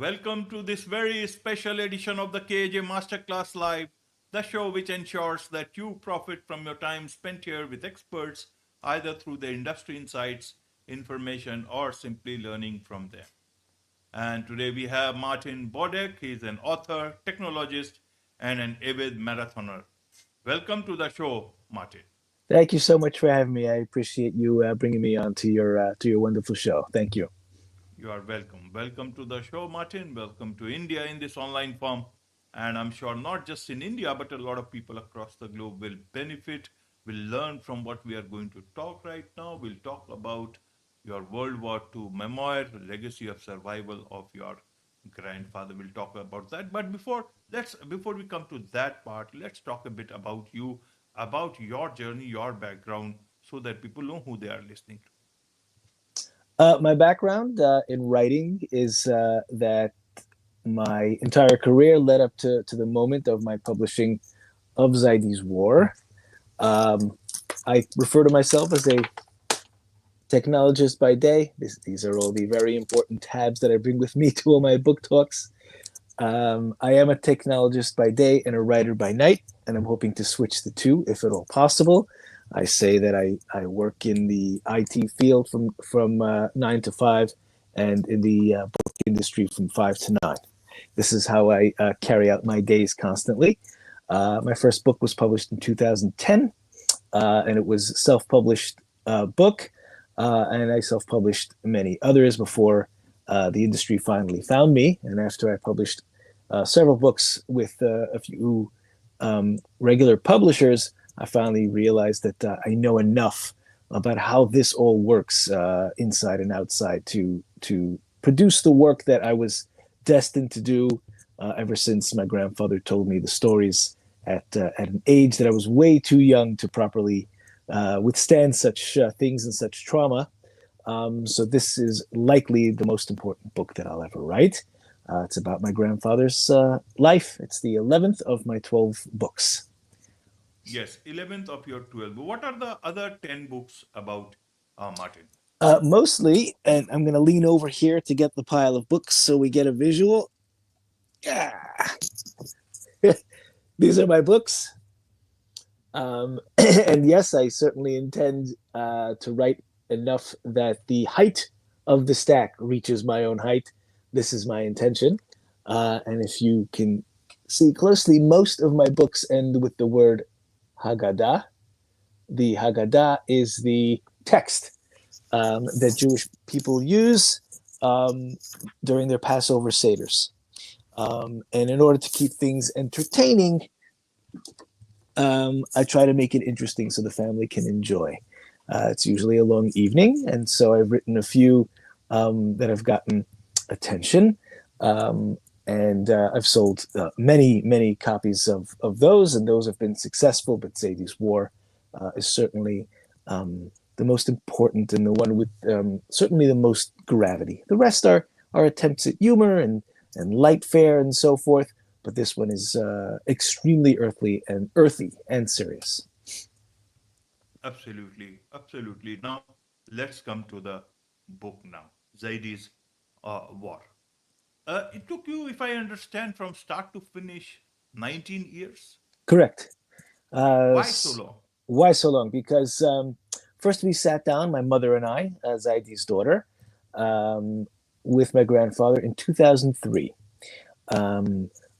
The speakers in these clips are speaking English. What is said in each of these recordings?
Welcome to this very special edition of the KJ Masterclass Live, the show which ensures that you profit from your time spent here with experts, either through the industry insights, information, or simply learning from them. And today we have Martin Bodek. He is an author, technologist, and an avid marathoner. Welcome to the show, Martin. Thank you so much for having me. I appreciate you bringing me on to your wonderful show. Thank you. You are welcome. Welcome to the show, Martin. Welcome to India in this online form. And I'm sure not just in India, but a lot of people across the globe will benefit, will learn from what we are going to talk right now. We'll talk about your World War II memoir, Legacy of Survival of Your Grandfather. We'll talk about that. But before we come to that part, let's talk a bit about you, about your journey, your background, so that people know who they are listening to. My background in writing is that my entire career led up to the moment of my publishing of Zaidi's War. I refer to myself as a technologist by day. These are all the very important tabs that I bring with me to all my book talks. I am a technologist by day and a writer by night, and I'm hoping to switch the two if at all possible. I say that I work in the IT field from 9 to 5 and in the book industry from 5 to 9. This is how I carry out my days constantly. My first book was published in 2010, and it was a self-published book, and I self-published many others before the industry finally found me. And after I published several books with a few regular publishers, I finally realized that I know enough about how this all works inside and outside to produce the work that I was destined to do ever since my grandfather told me the stories at an age that I was way too young to properly withstand such things and such trauma. So this is likely the most important book that I'll ever write. It's about my grandfather's life. It's the 11th of my 12 books. Yes, 11th of your 12. What are the other 10 books about, Martin? Mostly, and I'm going to lean over here to get the pile of books so we get a visual. Yeah. These are my books. And yes, I certainly intend to write enough that the height of the stack reaches my own height. This is my intention. And if you can see closely, most of my books end with the word Haggadah. The Haggadah is the text that Jewish people use during their Passover Seders. And in order to keep things entertaining, I try to make it interesting so the family can enjoy. It's usually a long evening, and so I've written a few that have gotten attention. And I've sold many copies of those, and those have been successful. But Zaidi's War is certainly the most important and the one with certainly the most gravity. The rest are attempts at humor and light fare and so forth. But this one is extremely earthy and serious. Absolutely, absolutely. Now, let's come to the book now, Zaidi's War. It took you, if I understand, from start to finish, 19 years. Correct. Why so long? Why so long? Because first we sat down, my mother and I, Zaidi's daughter, with my grandfather in 2003.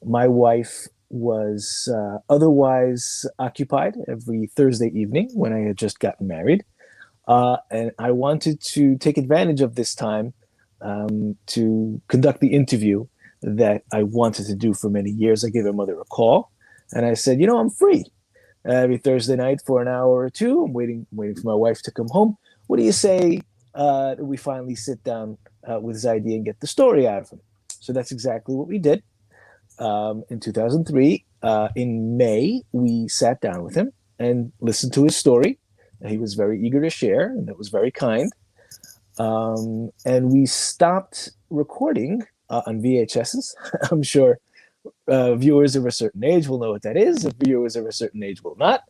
My wife was otherwise occupied every Thursday evening when I had just gotten married. And I wanted to take advantage of this time to conduct the interview that I wanted to do for many years. I gave my mother a call and I said, I'm free every Thursday night for an hour or two. I'm waiting for my wife to come home. What do you say that we finally sit down with Zaidi and get the story out of him? So that's exactly what we did. In 2003, in May, we sat down with him and listened to his story. He was very eager to share, and it was very kind. And we stopped recording on VHSs. I'm sure viewers of a certain age will know what that is. Viewers of a certain age will not.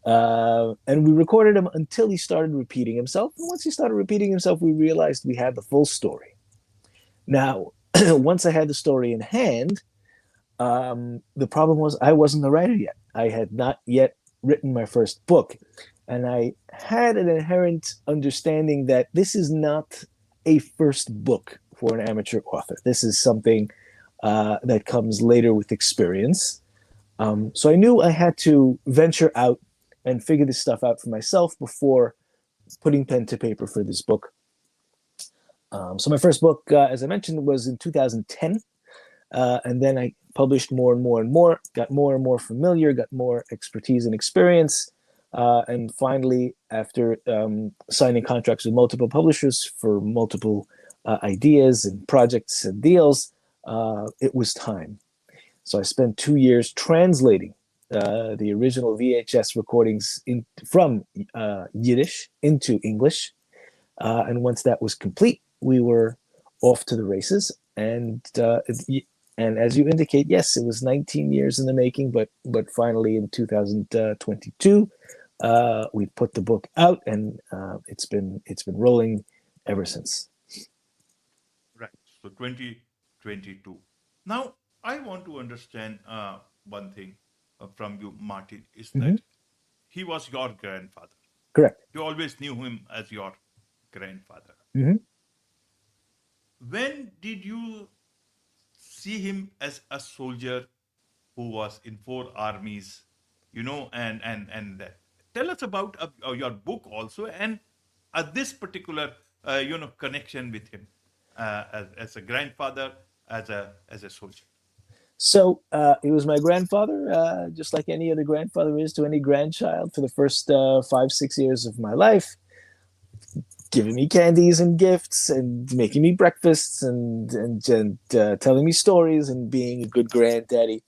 And we recorded him until he started repeating himself. And once he started repeating himself, we realized we had the full story. Now, Once I had the story in hand, the problem was I wasn't the writer yet. I had not yet written my first book. And I had an inherent understanding that this is not a first book for an amateur author. This is something that comes later with experience. So I knew I had to venture out and figure this stuff out for myself before putting pen to paper for this book. So my first book, as I mentioned, was in 2010. And then I published more and more and more, got more and more familiar, got more expertise and experience. And finally, after signing contracts with multiple publishers for multiple ideas and projects and deals, it was time. So I spent 2 years translating the original VHS recordings from Yiddish into English. And once that was complete, we were off to the races. And as you indicate, yes, it was 19 years in the making, but finally in 2022, we put the book out, and it's been rolling ever since. Right. So 2022. Now, I want to understand one thing from you, Martin, is Mm-hmm. that he was your grandfather. Correct. You always knew him as your grandfather. Mm-hmm. When did you see him as a soldier who was in four armies, and tell us about your book also, and this particular connection with him as a grandfather, as a soldier. So it was my grandfather, just like any other grandfather is to any grandchild, for the first 5, 6 years of my life, giving me candies and gifts and making me breakfasts and telling me stories and being a good granddaddy.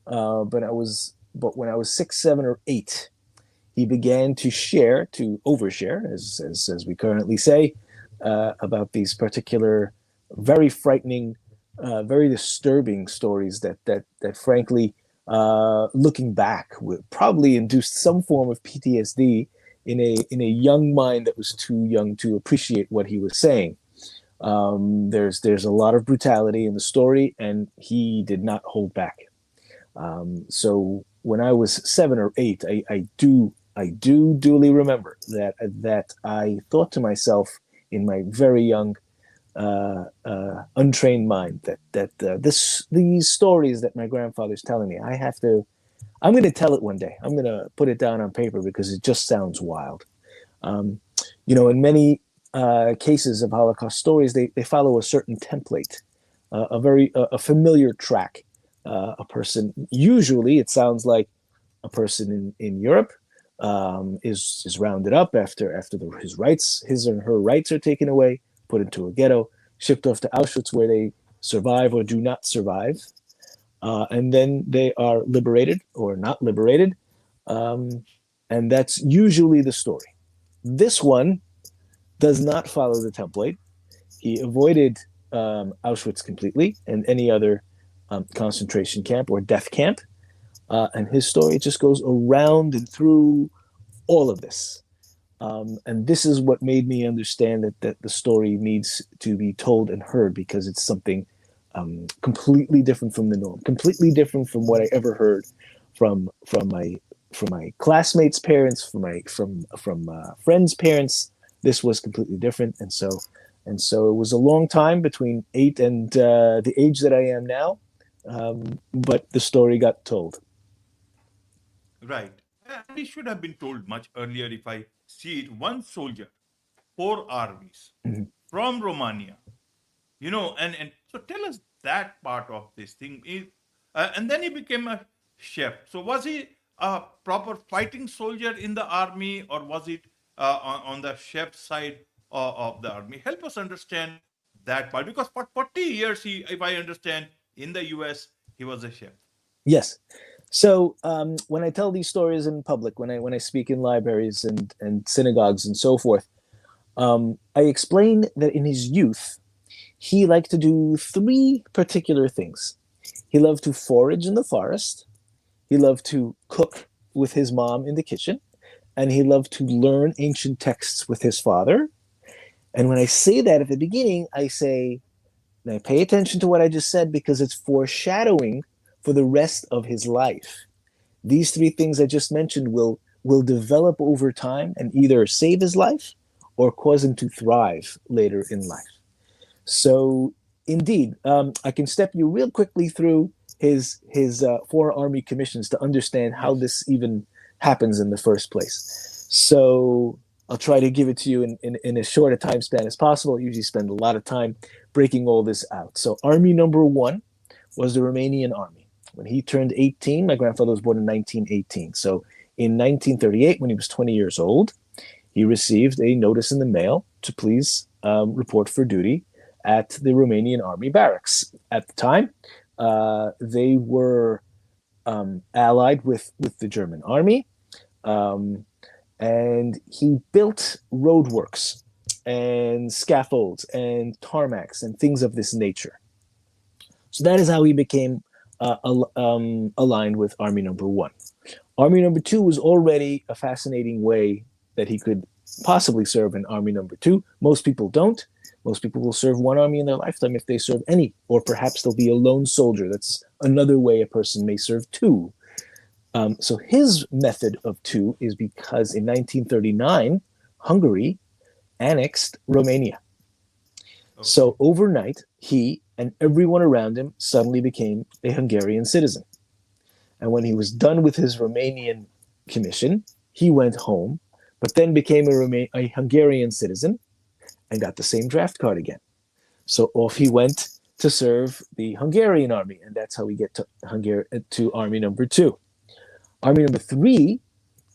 But when I was 6, 7, or 8, he began to overshare, as we currently say, about these particular very frightening, very disturbing stories that frankly, looking back, would probably induced some form of PTSD in a young mind that was too young to appreciate what he was saying. There's a lot of brutality in the story, and he did not hold back. So when I was 7 or 8, I do duly remember that I thought to myself in my very young, untrained mind that these stories that my grandfather's telling me, I'm going to tell it one day. I'm going to put it down on paper because it just sounds wild. In many cases of Holocaust stories, they follow a certain template, a familiar track. A person, usually it sounds like a person in Europe, is rounded up after his or her rights are taken away, put into a ghetto, shipped off to Auschwitz, where they survive or do not survive, and then they are liberated or not liberated, and that's usually the story. This one does not follow the template. He avoided Auschwitz completely and any other concentration camp or death camp. And his story just goes around and through all of this. And this is what made me understand that the story needs to be told and heard, because it's something completely different from the norm, completely different from what I ever heard from my classmates' parents, from friends' parents. This was completely different, and so it was a long time between 8 and the age that I am now, but the story got told. Right. And it should have been told much earlier. If I see it, one soldier, four armies Mhm. from Romania, and so tell us that part of this thing. And then he became a chef. So was he a proper fighting soldier in the army, or was it on the chef side of the army? Help us understand that part, because for 40 years, if I understand, in the US, he was a chef. Yes. So when I tell these stories in public, when I speak in libraries and synagogues and so forth, I explain that in his youth, he liked to do 3 particular things. He loved to forage in the forest, he loved to cook with his mom in the kitchen, and he loved to learn ancient texts with his father. And when I say that at the beginning, I say, Now, pay attention to what I just said because it's foreshadowing for the rest of his life. These three things I just mentioned will develop over time and either save his life or cause him to thrive later in life. So, indeed, I can step you real quickly through his four army commissions to understand how Yes. this even happens in the first place. So, I'll try to give it to you in as short a time span as possible. I usually spend a lot of time breaking all this out. So, Army number one was the Romanian army. When he turned 18, my grandfather was born in 1918. So, in 1938, when he was 20 years old, he received a notice in the mail to please report for duty at the Romanian army barracks. At the time, they were allied with the German army, um, and he built roadworks and scaffolds and tarmacs and things of this nature. So that is how he became aligned with Army Number One. Army Number Two was already a fascinating way that he could possibly serve in Army Number Two. Most people don't. Most people will serve one army in their lifetime if they serve any, or perhaps they'll be a lone soldier. That's another way a person may serve two. So his method of two is because in 1939, Hungary annexed Romania. Okay. So overnight, he and everyone around him suddenly became a Hungarian citizen. And when he was done with his Romanian commission, he went home, but then became a Hungarian citizen and got the same draft card again. So off he went to serve the Hungarian army, and that's how we get to Army Number Two. Army Number Three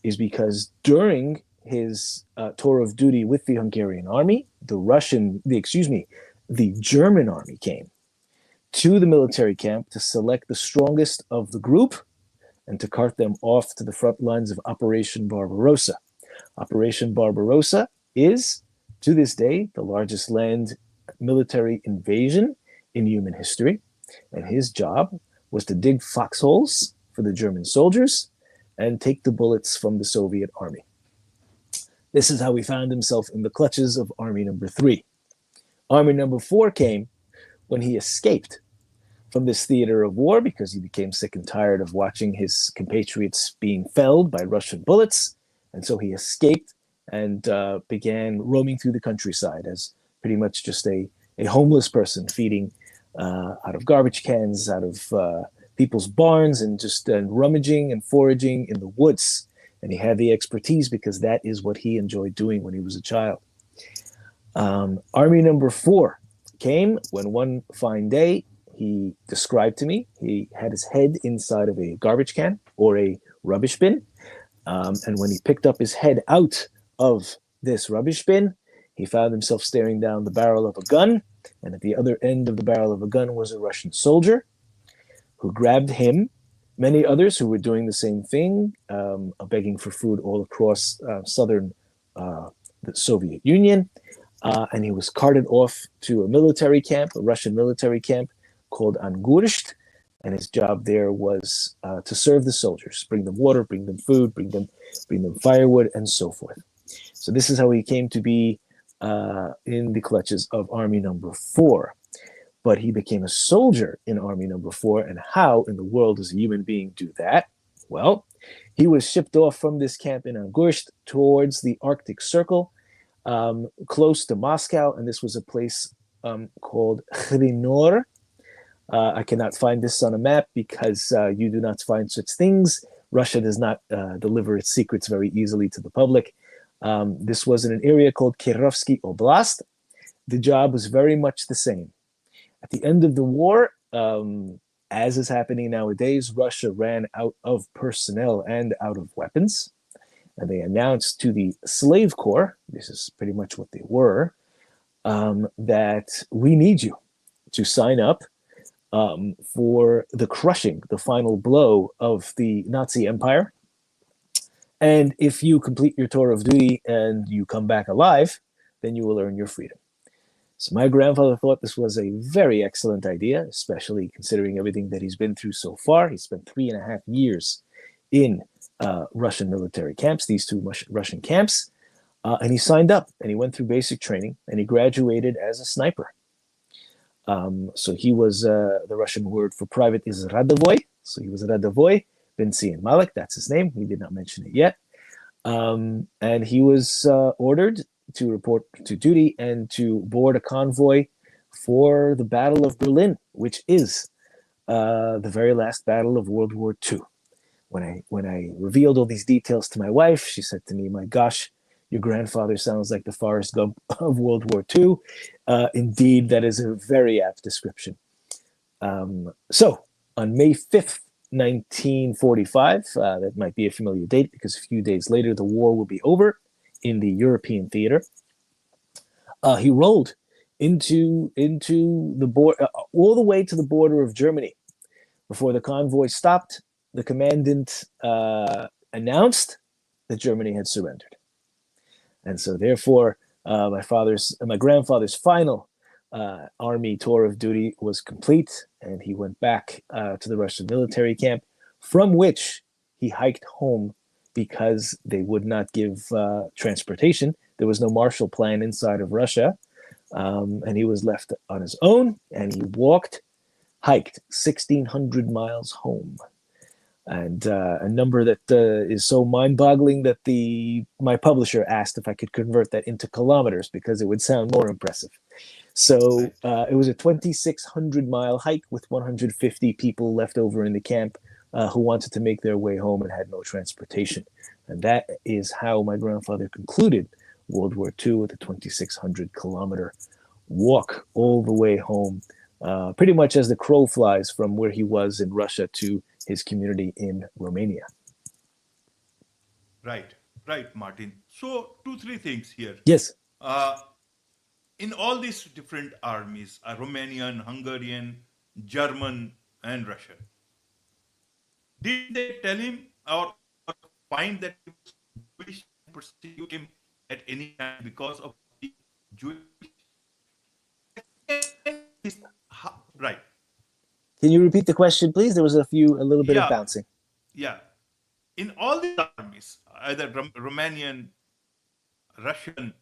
is because during his tour of duty with the Hungarian army, the German army came to the military camp to select the strongest of the group and to cart them off to the front lines of Operation Barbarossa. Operation Barbarossa is, to this day, the largest land military invasion in human history, and his job was to dig foxholes for the German soldiers and take the bullets from the Soviet army. This is how he found himself in the clutches of Army Number Three. Army Number Four came when he escaped from this theater of war because he became sick and tired of watching his compatriots being felled by Russian bullets. And so he escaped and began roaming through the countryside as pretty much just a homeless person feeding out of garbage cans, out of people's barns, and just rummaging and foraging in the woods. And he had the expertise because that is what he enjoyed doing when he was a child. Army Number Four came when one fine day he described to me he had his head inside of a garbage can or a rubbish bin. And when he picked up his head out of this rubbish bin, he found himself staring down the barrel of a gun. And at the other end of the barrel of a gun was a Russian soldier who grabbed him, many others who were doing the same thing, begging for food all across southern the Soviet Union. And he was carted off to a military camp, a Russian military camp called Angursht. And his job there was to serve the soldiers, bring them water, bring them food, bring them firewood, and so forth. So this is how he came to be in the clutches of Army Number Four. But he became a soldier in Army Number Four. And how in the world does a human being do that? Well, he was shipped off from this camp in Angursht towards the Arctic Circle, close to Moscow. And this was a place called Khrinor. I cannot find this on a map because you do not find such things. Russia does not deliver its secrets very easily to the public. This was in an area called Kirovsky Oblast. The job was very much the same. At the end of the war, as is happening nowadays, Russia ran out of personnel and out of weapons. And they announced to the slave corps, this is pretty much what they were, that we need you to sign up for the crushing, the final blow of the Nazi Empire. And if you complete your tour of duty and you come back alive, then you will earn your freedom. So my grandfather thought this was a very excellent idea, especially considering everything that he's been through so far. He spent 3.5 years in Russian military camps, these two Russian camps, and he signed up and he went through basic training and he graduated as a sniper. So he was the Russian word for private is radovoy. So he was radovoy bin Sian Malik. That's his name. We did not mention it yet. And he was ordered to report to duty and to board a convoy for the Battle of Berlin, which is the very last battle of World War II. When I revealed all these details to my wife, she said to me, "My gosh, your grandfather sounds like the Forrest Gump of World War II." Indeed, that is a very apt description. So on May 5th, 1945, that might be a familiar date because a few days later the war will be over in the European theater. He rolled into the border, all the way to the border of Germany. Before the convoy stopped, the commandant announced that Germany had surrendered, and so therefore, my grandfather's final army tour of duty was complete, and he went back to the Russian military camp, from which he hiked home because they would not give transportation. There was no Marshall Plan inside of Russia, and he was left on his own, and he hiked 1,600 miles home. And a number that is so mind-boggling that my publisher asked if I could convert that into kilometers because it would sound more impressive. So Right. it was a 2,600-mile hike with 150 people left over in the camp who wanted to make their way home and had no transportation. And that is how my grandfather concluded World War II with a 2,600-kilometer walk all the way home, pretty much as the crow flies from where he was in Russia to his community in Romania. Right. Right, Martin. So, two, three things here. Yes. Uh, in all these different armies, Romanian, Hungarian, German, and Russian, did they tell him or find that he was Jewish and persecute him at any time because of being Jewish? Second is, right. Can you repeat the question, please? There was a little bit of Yeah, bouncing. yeah. In all these armies, either Romanian, Russian,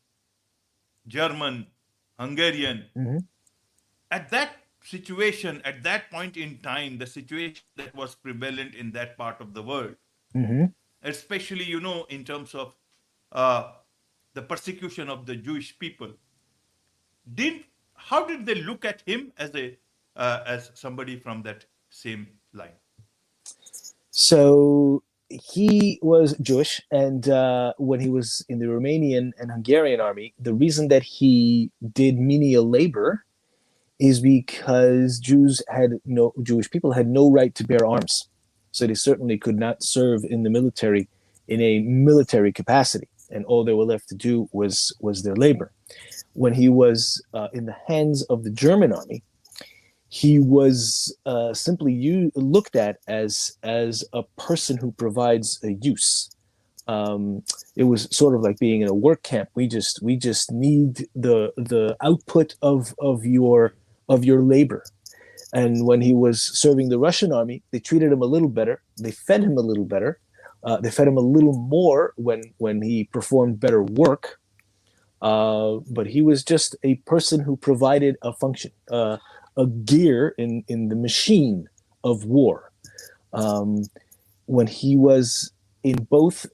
German, Hungarian, Mm-hmm. at that situation, at that point in time, the situation that was prevalent in that part of the world, Mm-hmm. especially, in terms of uh, the persecution of the Jewish people, did how did they look at him as somebody from that same line? So he was Jewish, and when he was in the Romanian and Hungarian army, the reason that he did menial labor is because Jewish people had no right to bear arms, so they certainly could not serve in the military in a military capacity, and all they were left to do was their labor. When he was in the hands of the German army, he was simply looked at as a person who provides a use. It was sort of like being in a work camp. We just need the output of your labor. And when he was serving the Russian army, they treated him a little better. They fed him a little better. They fed him a little more when he performed better work. But he was just a person who provided a function, a gear in the machine of war. Um, when he was in both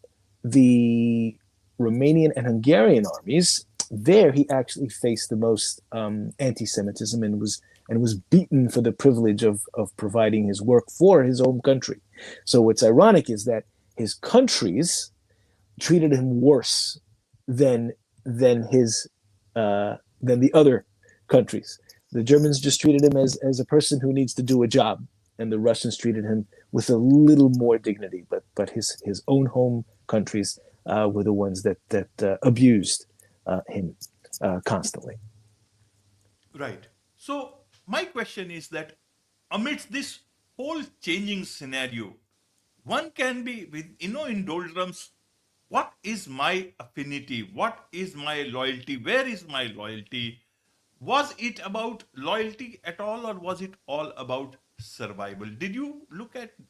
the Romanian and Hungarian armies, there he actually faced the most anti-Semitism and was beaten for the privilege of providing his work for his own country. So what's ironic is that his countries treated him worse than his than the other countries. The Germans just treated him as a person who needs to do a job, and the Russians treated him with a little more dignity. But his own home countries were the ones that abused him constantly. Right. So my question is that amidst this whole changing scenario, one can be with in doldrums. What is my affinity? What is my loyalty? Where is my loyalty? Was it about loyalty at all, or was it all about survival? Did you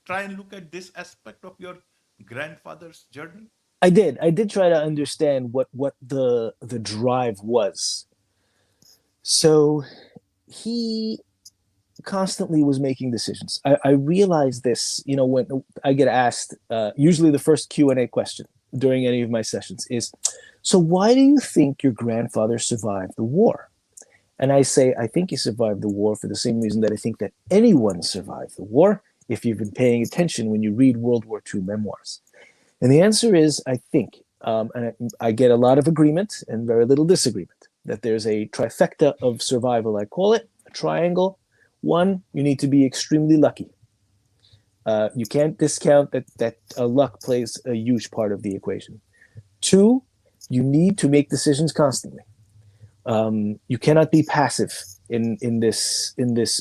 try and look at this aspect of your grandfather's journey? I did try to understand what the drive was. So he constantly was making decisions. I realized this, when I get asked, usually the first Q&A question during any of my sessions is, so why do you think your grandfather survived the war? And I say, I think he survived the war for the same reason that I think that anyone survived the war, if you've been paying attention when you read World War II memoirs. And the answer is, I think, and I get a lot of agreement and very little disagreement, that there's a trifecta of survival, I call it, a triangle. One, you need to be extremely lucky. You can't discount that luck plays a huge part of the equation. Two, you need to make decisions constantly. You cannot be passive in this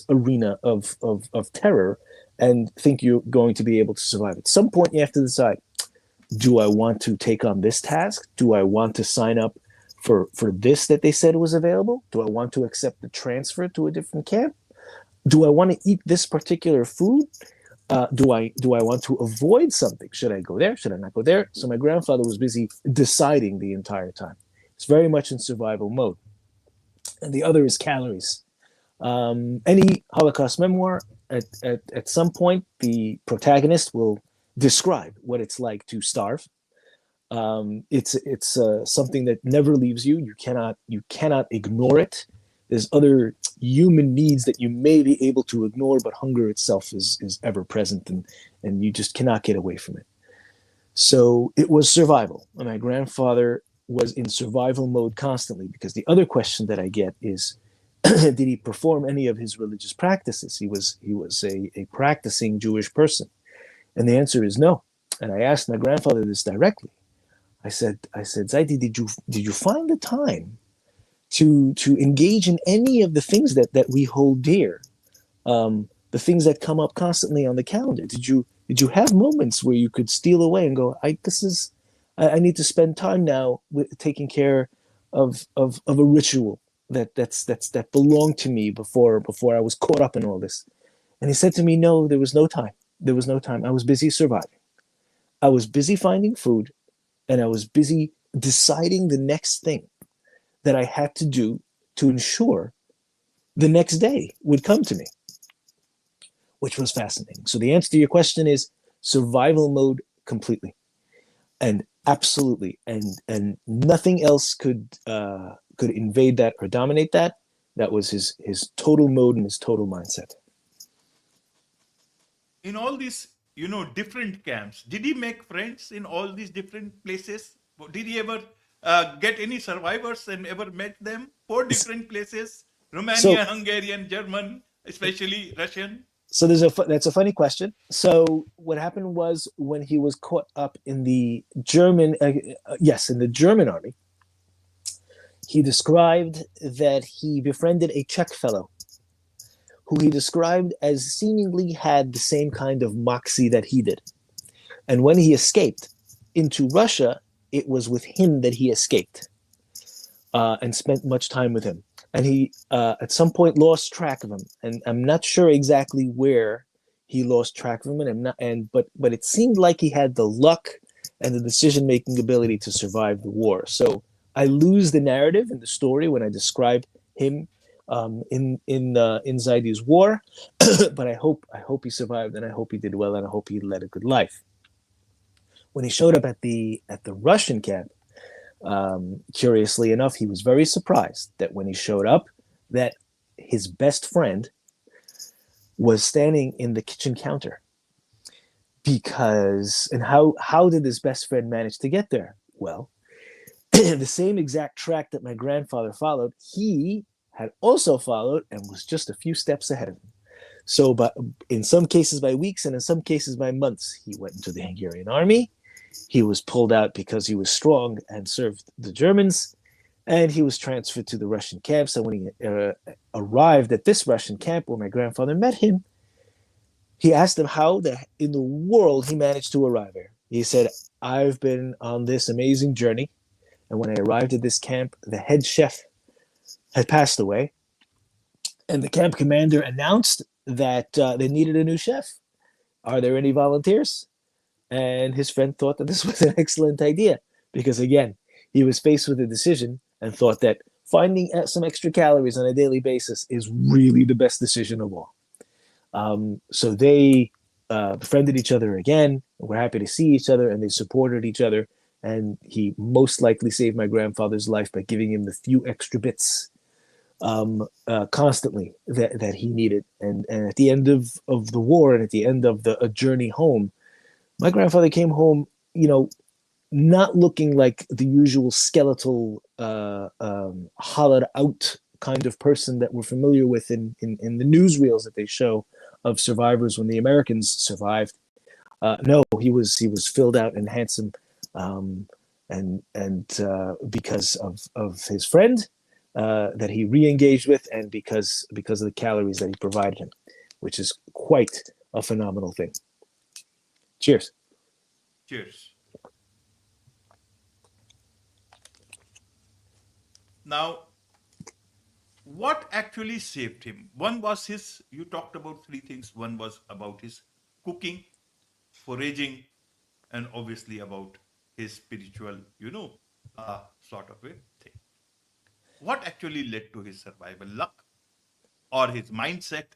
arena of terror and think you're going to be able to survive. At some point, you have to decide: do I want to take on this task? Do I want to sign up for this that they said was available? Do I want to accept the transfer to a different camp? Do I want to eat this particular food? Do I want to avoid something? Should I go there? Should I not go there? So my grandfather was busy deciding the entire time. It's very much in survival mode. And the other is calories. Any Holocaust memoir, at some point, the protagonist will describe what it's like to starve. It's something that never leaves you. You cannot ignore it. There's other human needs that you may be able to ignore, but hunger itself is ever present, and you just cannot get away from it. So it was survival. And my grandfather was in survival mode constantly, because the other question that I get is, did he perform any of his religious practices? He was a practicing Jewish person. And the answer is no. And I asked my grandfather this directly. I said, Zaidi, did you find the time to engage in any of the things that we hold dear, the things that come up constantly on the calendar? Did you have moments where you could steal away and go, I need to spend time now with taking care of a ritual that belonged to me before I was caught up in all this? And he said to me, no, there was no time. There was no time. I was busy surviving. I was busy finding food, and I was busy deciding the next thing that I had to do to ensure the next day would come to me, which was fascinating. So the answer to your question is survival mode completely, and absolutely, and nothing else could invade that or dominate that. That was his total mode and his total mindset. In all these, different camps, did he make friends in all these different places? Did he ever get any survivors and ever met them? Four different places: So Romania, Hungarian, German, especially Russian. so that's a funny question. So what happened was, when he was caught up in the German, in the German army, he described that he befriended a Czech fellow who he described as seemingly had the same kind of moxie that he did. And when he escaped into Russia, it was with him that he escaped, and spent much time with him. And he, at some point, lost track of him. And I'm not sure exactly where he lost track of him. But it seemed like he had the luck and the decision-making ability to survive the war. So I lose the narrative and the story when I describe him in Zaidi's war, but I hope he survived, and I hope he did well, and I hope he led a good life. When he showed up at the Russian camp, curiously enough, he was very surprised that when he showed up, that his best friend was standing in the kitchen counter. And how did his best friend manage to get there? Well, the same exact track that my grandfather followed, he had also followed, and was just a few steps ahead of him. So, but in some cases by weeks, and in some cases by months, he went into the Hungarian army. He was pulled out because he was strong and served the Germans, and he was transferred to the Russian camps. And when he arrived at this Russian camp where my grandfather met him, he asked him how in the world he managed to arrive there. He said, I've been on this amazing journey, and when I arrived at this camp, the head chef had passed away, and the camp commander announced that they needed a new chef. Are there any volunteers? And his friend thought that this was an excellent idea, because again, he was faced with a decision and thought that finding some extra calories on a daily basis is really the best decision of all. So they befriended each other again. Were happy to see each other, and they supported each other. And he most likely saved my grandfather's life by giving him the few extra bits constantly that he needed. And at the end of the war and at the end of the journey home, my grandfather came home, not looking like the usual skeletal, hollowed out kind of person that we're familiar with in the newsreels that they show of survivors when the Americans survived. No, he was filled out and handsome, and because of his friend that he re-engaged with, and because of the calories that he provided him, which is quite a phenomenal thing. Cheers. Cheers. Now, what actually saved him? One was you talked about three things. One was about his cooking, foraging, and obviously about his spiritual, sort of a thing. What actually led to his survival? Luck, or his mindset,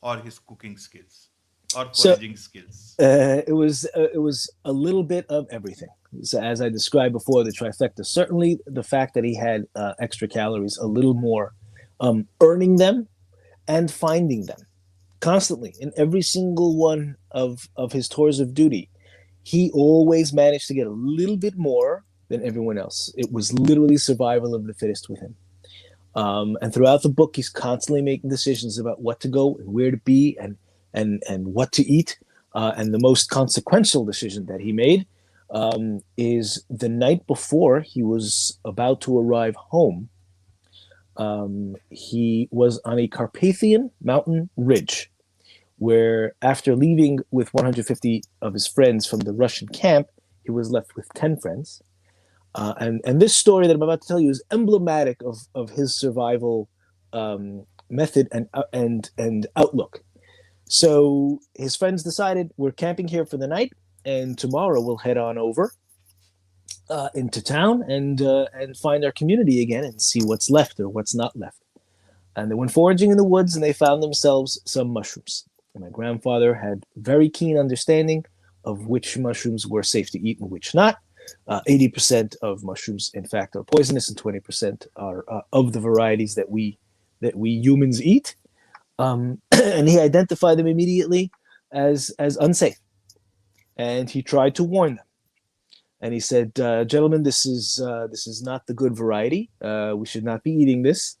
or his cooking skills, or So foraging skills? it was a little bit of everything. So as I described before, the trifecta. Certainly, the fact that he had extra calories, a little more, earning them and finding them constantly in every single one of his tours of duty. He always managed to get a little bit more than everyone else. It was literally survival of the fittest with him. And throughout the book, he's constantly making decisions about what to go and where to be and what to eat. And the most consequential decision that he made is the night before he was about to arrive home. He was on a Carpathian mountain ridge where, after leaving with 150 of his friends from the Russian camp, he was left with 10 friends. And this story that I'm about to tell you is emblematic of his survival method and outlook. So his friends decided, we're camping here for the night, and tomorrow we'll head on over into town and find our community again and see what's left or what's not left. And they went foraging in the woods, and they found themselves some mushrooms. And my grandfather had very keen understanding of which mushrooms were safe to eat and which not. 80% of mushrooms, in fact, are poisonous, and 20% are of the varieties that we humans eat. And he identified them immediately as unsafe, and he tried to warn them. And he said, "Gentlemen, this is not the good variety. We should not be eating this.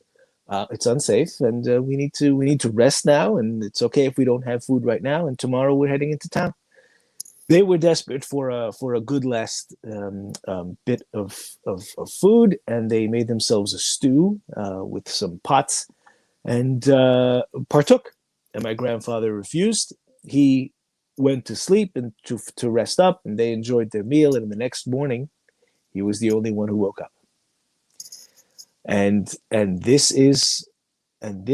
It's unsafe, and we need to rest now. And it's okay if we don't have food right now. And tomorrow we're heading into town." They were desperate for a good last bit of food, and they made themselves a stew with some pots and partook. And my grandfather refused. He went to sleep and to rest up, and they enjoyed their meal. And the next morning, he was the only one who woke up. And this is an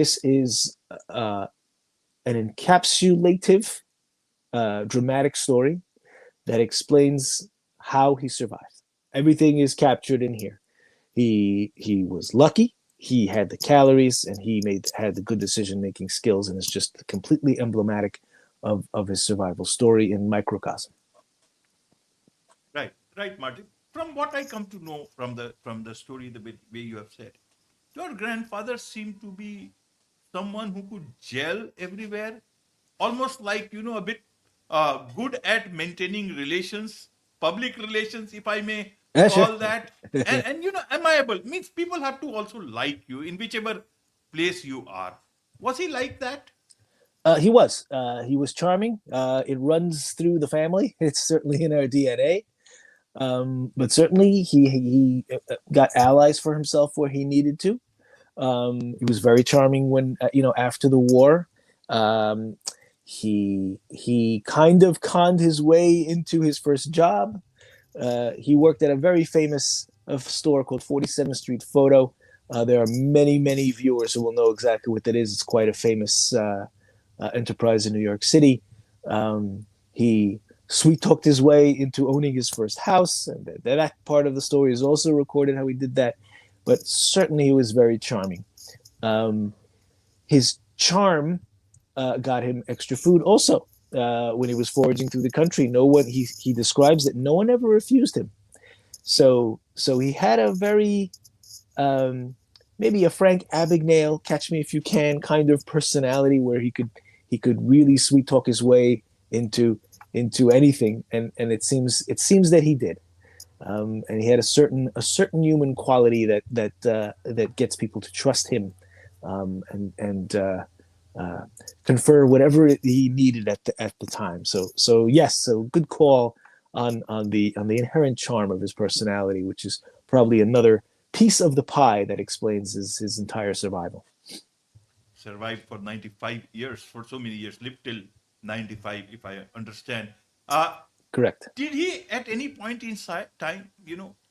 encapsulative, dramatic story that explains how he survived. Everything is captured in here. He was lucky. He had the calories, and he had the good decision making skills, and it's just completely emblematic of his survival story in microcosm. Right, right, Martin. From what I come to know from the story, the way you have said, your grandfather seemed to be someone who could gel everywhere, almost like a bit good at maintaining relations, public relations, if I may Sure. call that, and amiable means people have to also like you in whichever place you are. Was he like that? He was charming. It runs through the family. It's certainly in our DNA. But certainly he got allies for himself where he needed to. He was very charming when after the war. Um, he kind of conned his way into his first job. He worked at a very famous store called 47th Street Photo. There are many viewers who will know exactly what that is. It's quite a famous enterprise in New York City. He sweet talked his way into owning his first house, and that part of the story is also recorded how he did that. but certainly he was very charming. Um, his charm got him extra food also when he was foraging through the country. No one he describes that no one ever refused him. So he had a very um, maybe a Frank Abagnale, catch me if you can kind of personality where he could really sweet talk his way into anything, and it seems that he did. And he had a certain human quality that gets people to trust him, and uh, confer whatever he needed at the time. So yes, so good call on the inherent charm of his personality, which is probably another piece of the pie that explains his entire survival. Survived for 95 years, for so many years, lived till 95, if I understand. Uh, Correct. did he at any point in time,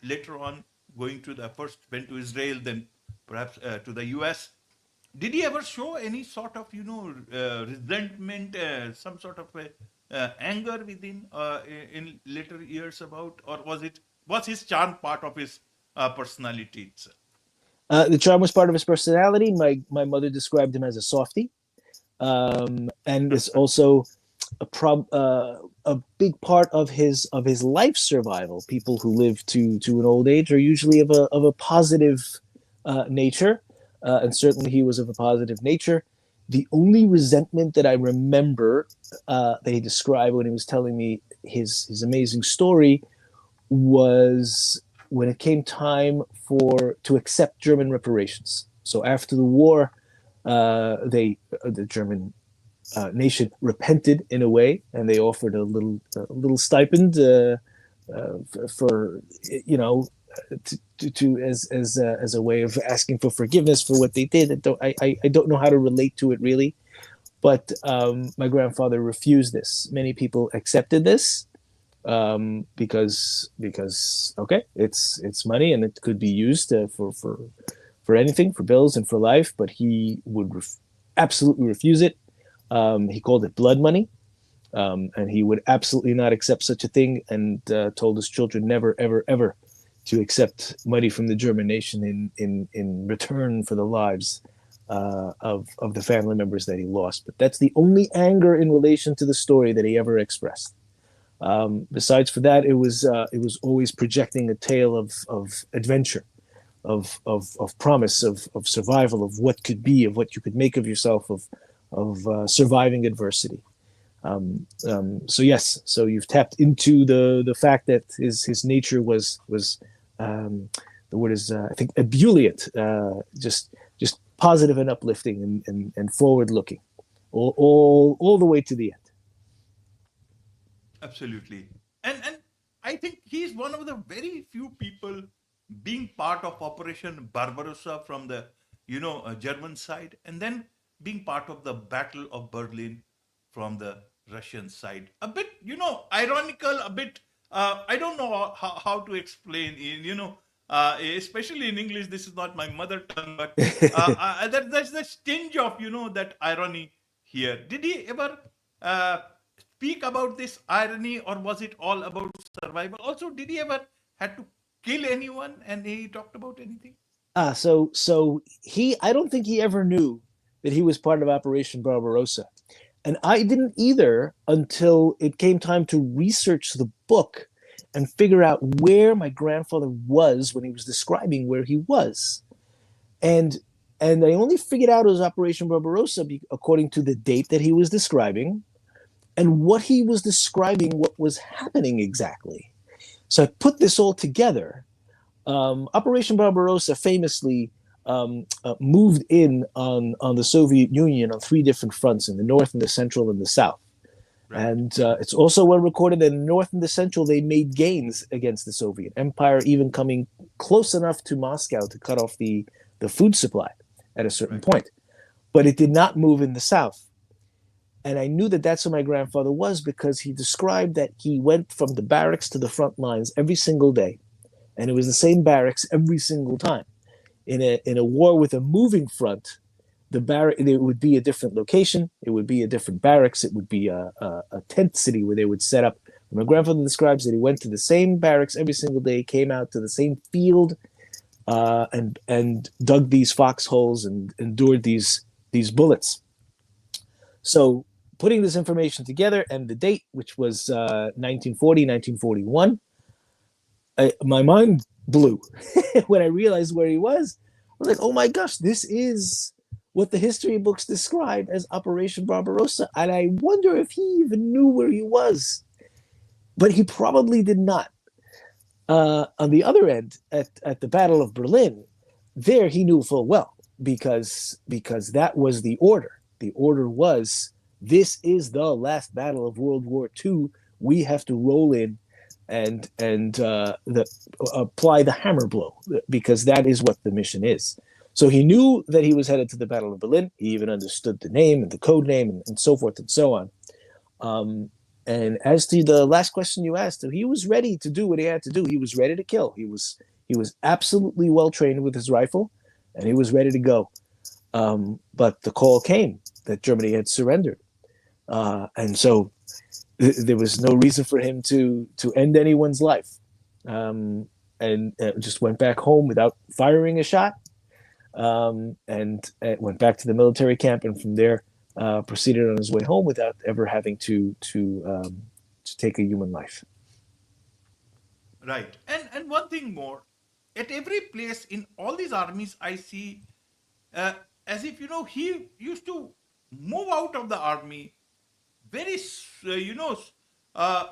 later on, going to the first, went to Israel, then perhaps to the US, did he ever show any sort of, resentment, some sort of anger within in later years about, or was his charm part of his personality itself? The charm was part of his personality. My mother described him as a softie, and it's also a big part of his life survival. People who live to an old age are usually of a positive nature, and certainly he was of a positive nature. The only resentment that I remember that he described when he was telling me his amazing story was when it came time to accept German reparations. So after the war, the German nation repented in a way, and they offered a little stipend for as a way of asking for forgiveness for what they did. I don't know how to relate to it really, but my grandfather refused this. Many people accepted this because okay, it's money and it could be used for anything, for bills and for life, but he would absolutely refuse it. He called it blood money, and he would absolutely not accept such a thing, and told his children never, ever, ever to accept money from the German nation in return for the lives of the family members that he lost. But that's the only anger in relation to the story that he ever expressed. Besides for that, it was always projecting a tale of adventure, of promise, of survival, of what could be, of what you could make of yourself, of surviving adversity. So yes, so you've tapped into the fact that his nature was the word is I think ebullient, just positive and uplifting and forward looking, all the way to the end. Absolutely. And I think he's one of the very few people being part of Operation Barbarossa from the German side, and then being part of the Battle of Berlin from the Russian side. A bit, ironical, a bit, I don't know how to explain, especially in English, this is not my mother tongue, but there's the tinge of, that irony here. Did he ever speak about this irony, or was it all about survival? Also, did he ever had to kill anyone and he talked about anything? So I don't think he ever knew that he was part of Operation Barbarossa. And I didn't either until it came time to research the book and figure out where my grandfather was when he was describing where he was. And I only figured out it was Operation Barbarossa according to the date that he was describing and what he was describing, what was happening exactly. So I put this all together. Operation Barbarossa famously moved in on the Soviet Union on three different fronts, in the north, and the central, and the south. Right. And it's also well recorded that in the north and the central, they made gains against the Soviet Empire, even coming close enough to Moscow to cut off the food supply at a certain point. But it did not move in the south. And I knew that that's where my grandfather was because he described that he went from the barracks to the front lines every single day. And it was the same barracks every single time. In a war with a moving front, it would be a different location. It would be a different barracks. It would be a tent city where they would set up. My grandfather describes that he went to the same barracks every single day, came out to the same field and dug these foxholes and endured these bullets. So putting this information together and the date, which was 1940, 1941, my mind blew when I realized where he was. I was like, oh my gosh, this is what the history books describe as Operation Barbarossa. And I wonder if he even knew where he was. But he probably did not. On the other end, at the Battle of Berlin, there he knew full well because that was the order. The order was, this is the last battle of World War II. We have to roll in and apply the hammer blow because that is what the mission is. So he knew that he was headed to the Battle of Berlin. He even understood the name and the code name and so forth and so on. And as to the last question you asked, he was ready to do what he had to do. He was ready to kill. He was absolutely well trained with his rifle, and he was ready to go. But the call came that Germany had surrendered, and so there was no reason for him to end anyone's life, and just went back home without firing a shot, and went back to the military camp, and from there proceeded on his way home without ever having to take a human life. Right. And one thing more, at every place in all these armies, I see uh, as if he used to move out of the army very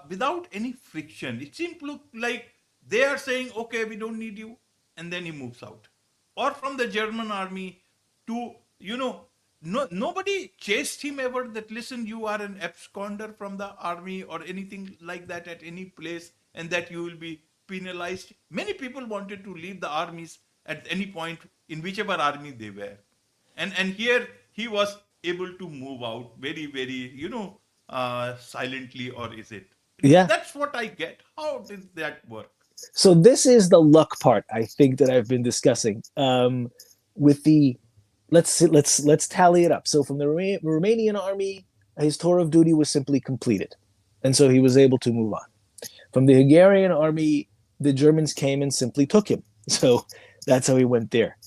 without any friction. It seemed to look like they are saying, okay, we don't need you, and then he moves out. Or from the German army to nobody chased him ever, that listen, you are an absconder from the army or anything like that at any place, and that you will be penalized. Many people wanted to leave the armies at any point in whichever army they were, and here he was able to move out very silently. Or is it, Yeah. that's what I get. How did that work? So this is the luck part, I think, that I've been discussing. With the let's tally it up. So from the Romanian army, his tour of duty was simply completed, and so he was able to move on. From the Hungarian army, the Germans came and simply took him. So that's how he went there.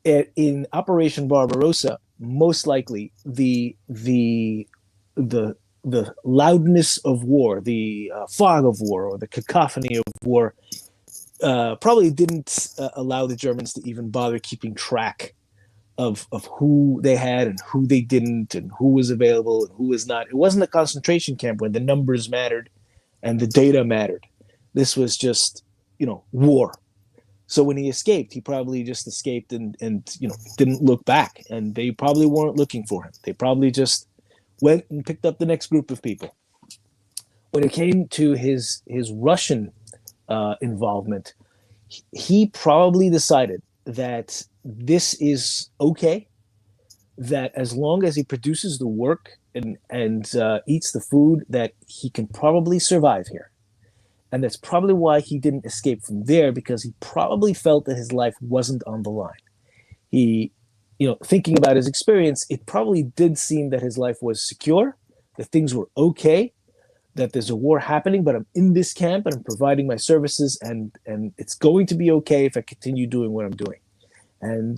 In Operation Barbarossa, most likely the loudness of war, the fog of war, or the cacophony of war, probably didn't allow the Germans to even bother keeping track of who they had and who they didn't, and who was available and who was not. It wasn't a concentration camp where the numbers mattered and the data mattered. This was just, war. So when he escaped, he probably just escaped and didn't look back, and they probably weren't looking for him. They probably just went and picked up the next group of people. When it came to his Russian involvement, he probably decided that this is okay, that as long as he produces the work and eats the food, that he can probably survive here. And that's probably why he didn't escape from there, because he probably felt that his life wasn't on the line. He, thinking about his experience, it probably did seem that his life was secure, that things were okay, that there's a war happening, but I'm in this camp and I'm providing my services, and it's going to be okay if I continue doing what I'm doing. And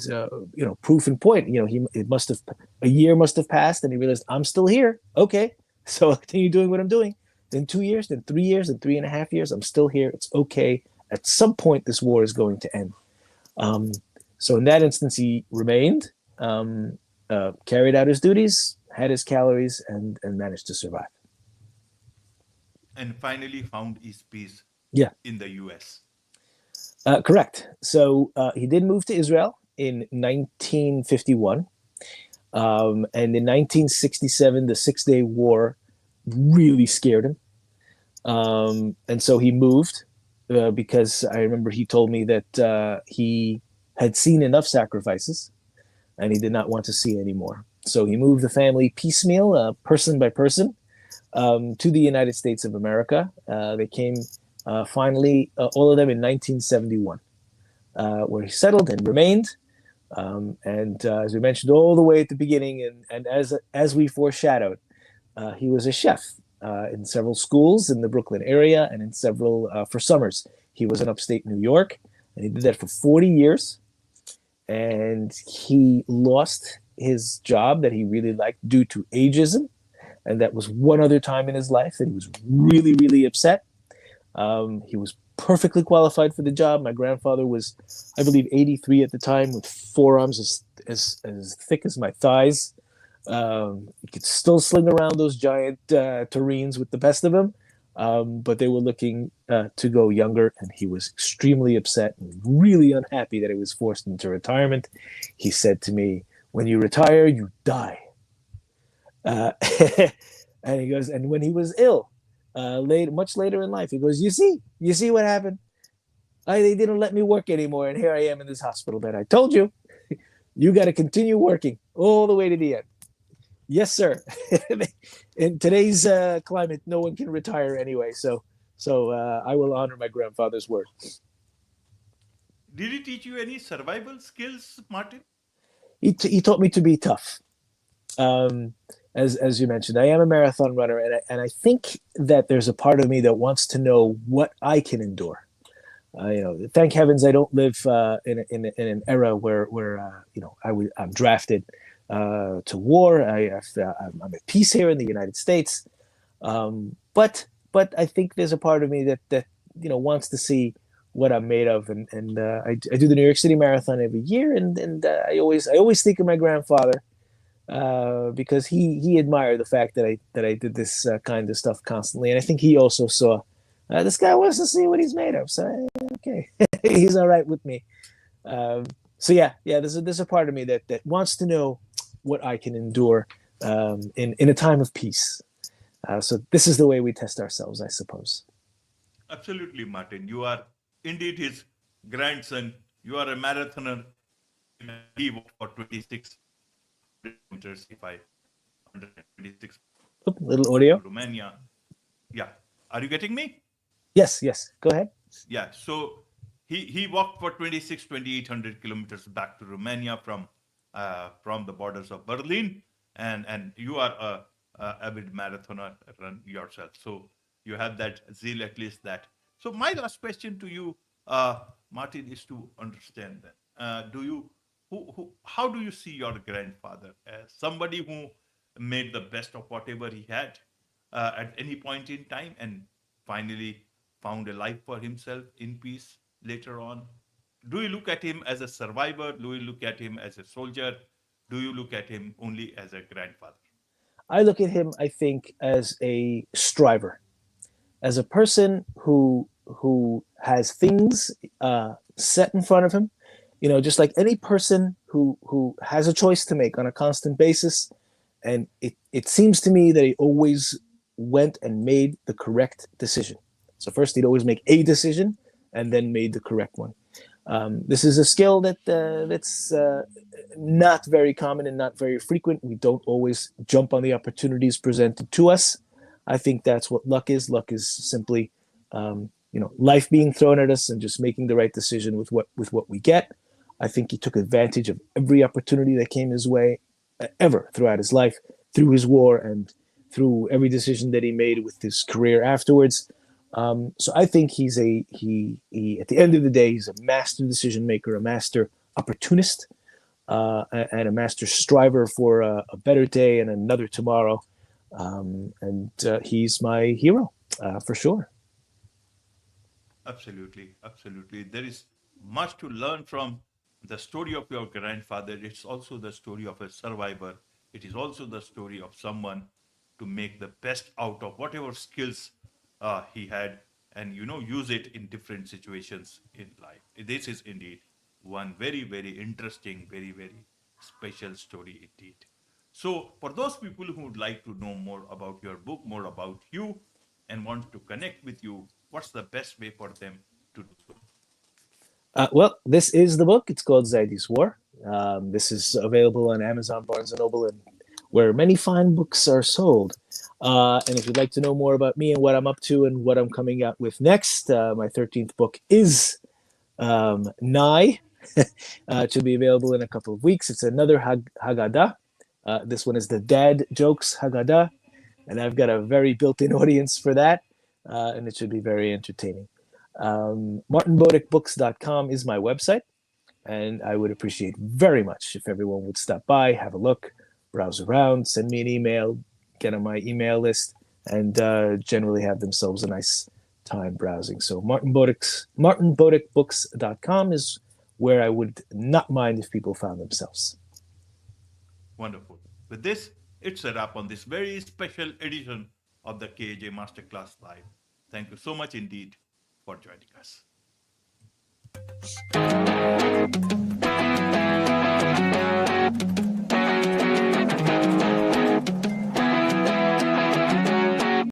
proof in point, a year must have passed, and he realized, I'm still here. Okay, so I'll continue doing what I'm doing. Then 2 years, then 3 years, then 3.5 years, I'm still here. It's okay. At some point, this war is going to end. So in that instance, he remained, carried out his duties, had his calories, and managed to survive. And finally found his peace Yeah, in the US. correct. So he did move to Israel in 1951. And in 1967, the Six-Day War really scared him. And so he moved because I remember he told me that he had seen enough sacrifices and he did not want to see any more. So he moved the family piecemeal, person by person, to the United States of America. They came finally, all of them in 1971, where he settled and remained. And as we mentioned all the way at the beginning, and as we foreshadowed, he was a chef in several schools in the Brooklyn area and in several, for summers, he was in upstate New York, and he did that for 40 years. And he lost his job that he really liked due to ageism. And that was one other time in his life that he was really, really upset. He was perfectly qualified for the job. My grandfather was, I believe, 83 at the time, with forearms as thick as my thighs. He could still sling around those giant tureens with the best of them, but they were looking to go younger, and he was extremely upset and really unhappy that he was forced into retirement. He said to me, "When you retire, you die." Uh, and he goes, and when he was ill, much later in life, he goes, you see what happened? They didn't let me work anymore, and here I am in this hospital bed. I told you, you got to continue working all the way to the end. Yes, sir. In today's climate, no one can retire anyway. So I will honor my grandfather's word. Did he teach you any survival skills, Martin? He taught me to be tough. Um, as you mentioned, I am a marathon runner, and I think that there's a part of me that wants to know what I can endure. Thank heavens I don't live in an era where I'm drafted to war. I'm at peace here in the United States, but I think there's a part of me that wants to see what I'm made of, and I do the New York City Marathon every year, and I always think of my grandfather because he admired the fact that I did this kind of stuff constantly, and I think he also saw this guy wants to see what he's made of. So okay, he's all right with me. So yeah, there's a part of me that wants to know what I can endure in a time of peace. So this is the way we test ourselves, I suppose. Absolutely, Martin. You are indeed his grandson. You are a marathoner. He walked for 26 kilometers, if I 126 Oop, little audio. Romania. Yeah. Are you getting me? Yes. Go ahead. Yeah. So he walked for 2,800 kilometers back to Romania from the borders of Berlin, and you are a avid marathoner run yourself. So you have that zeal, at least that. So my last question to you, Martin, is to understand that. Do you how do you see your grandfather as somebody who made the best of whatever he had at any point in time, and finally found a life for himself in peace later on? Do you look at him as a survivor? Do you look at him as a soldier? Do you look at him only as a grandfather? I look at him, I think, as a striver, as a person who has things set in front of him. Just like any person who has a choice to make on a constant basis. And it seems to me that he always went and made the correct decision. So first he'd always make a decision and then made the correct one. This is a skill that's not very common and not very frequent. We don't always jump on the opportunities presented to us. I think that's what luck is. Luck is simply, life being thrown at us and just making the right decision with what we get. I think he took advantage of every opportunity that came his way ever throughout his life, through his war, and through every decision that he made with his career afterwards. So I think he at the end of the day, he's a master decision maker, a master opportunist, and a master striver for a better day and another tomorrow. And he's my hero, for sure. Absolutely, absolutely. There is much to learn from the story of your grandfather. It's also the story of a survivor. It is also the story of someone to make the best out of whatever skills he had, and use it in different situations in life. This is indeed one very, very interesting, very, very special story indeed. So, for those people who would like to know more about your book, more about you, and want to connect with you, what's the best way for them to do so? Well, this is the book. It's called Zaidi's War. This is available on Amazon, Barnes and Noble, and where many fine books are sold. And if you'd like to know more about me and what I'm up to and what I'm coming out with next, my 13th book is nigh. It should be available in a couple of weeks. It's another Haggadah. This one is the Dad Jokes Haggadah, and I've got a very built-in audience for that, and it should be very entertaining. MartinBodekBooks.com is my website, and I would appreciate very much if everyone would stop by, have a look, browse around, send me an email, get on my email list, and generally have themselves a nice time browsing. So MartinBodekBooks.com is where I would not mind if people found themselves. Wonderful. With this, it's a wrap on this very special edition of the KJ Masterclass Live. Thank you so much indeed for joining us.